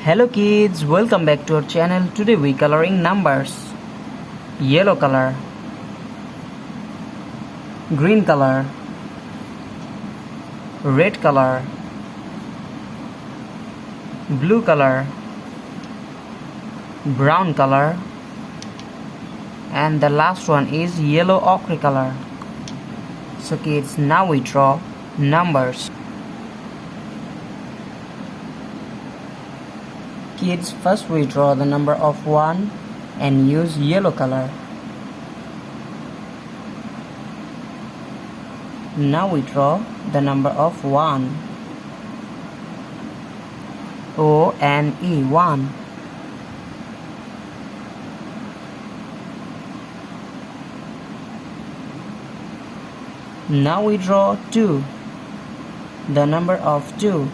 Hello kids, welcome back to our channel. Today we coloring numbers. Yellow color, green color, red color, blue color, brown color, and the last one is yellow ochre color. So kids, now we draw numbers. Kids, first we draw the number of 1 and use yellow color. Now we draw the number of 1. O-N-E, 1. Now we draw 2, the number of 2.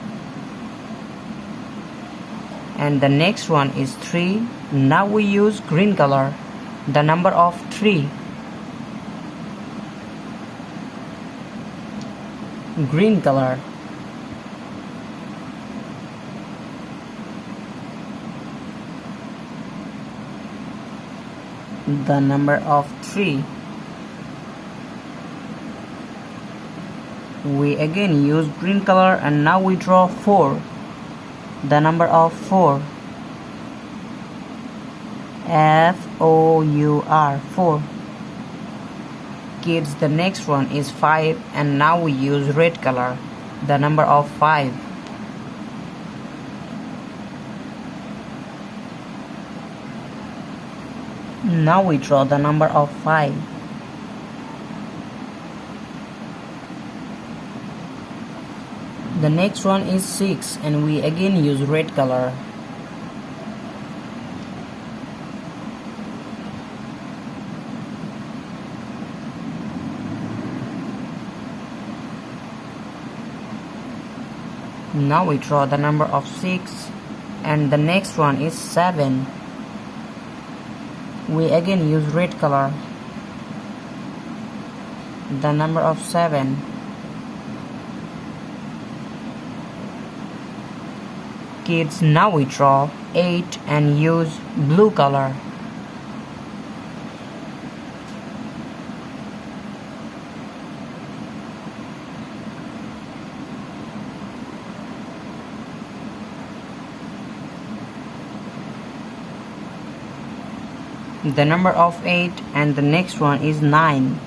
And the next one is 3. Now we use green color, the number of 3. Green color. The number of 3. We again use green color and now we draw 4. The number of 4. F-O-U-R, 4. Kids, the next one is 5 and now we use red color, the number of 5. Now we draw the number of 5. The next one is 6 and we again use red color. Now we draw the number of 6 and the next one is 7. We again use red color. The number of 7. Kids, now we draw 8 and use blue color. The number of 8 and the next one is 9.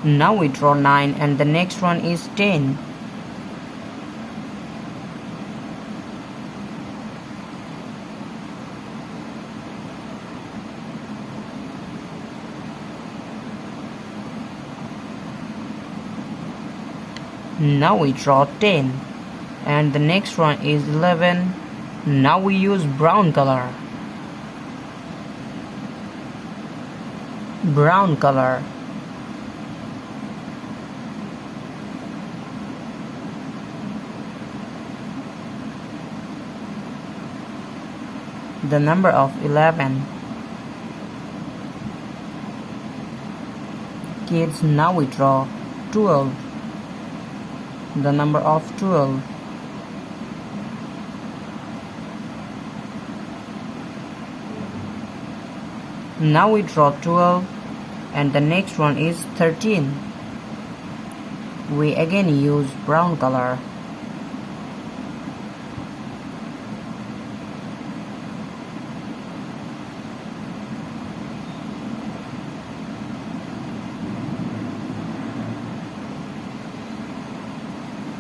Now we draw 9 and the next one is 10. Now we draw 10 and the next one is 11. Now we use brown color. Brown color. The number of 11. Kids, now we draw 12. The number of 12. Now we draw 12 and the next one is 13. We again use brown color.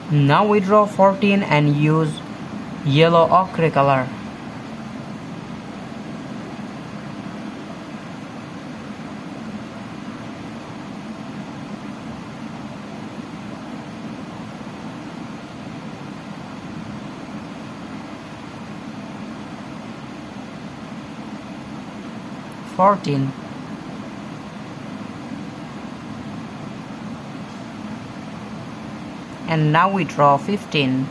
Now we draw 14 and use yellow ochre color. And now we draw 15.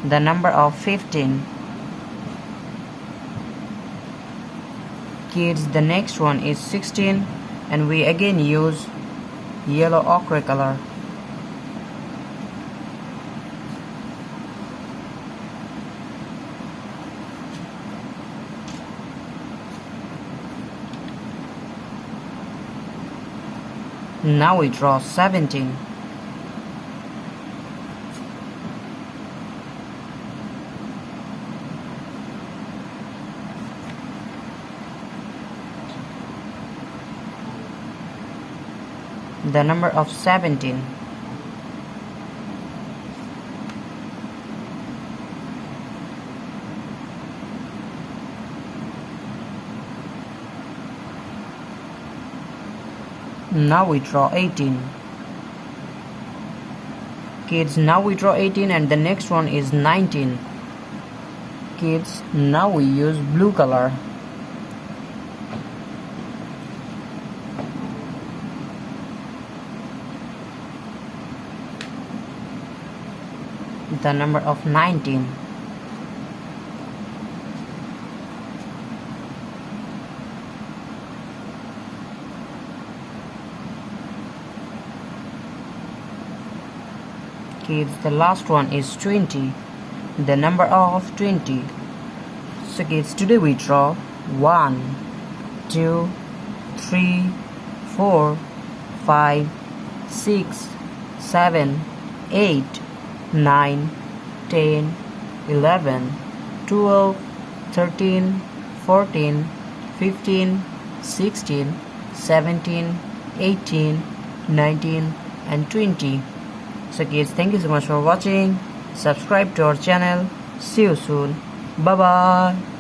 The number of 15. Kids, the next one is 16 and we again use yellow ochre color. Now we draw 17. The number of 17. Now we draw 18. Kids, now we draw 18 and the next one is 19. Kids, now we use blue color. The number of 19. Kids, the last one is 20. The number of 20. So kids, today we draw 1, 2, 3, 4, 5, 6, 7, 8, 9, 10, 11, 12, 13, 14, 15, 16, 17, 18, 19 and 20. So kids, thank you so much for watching. Subscribe to our channel. See you soon. Bye bye.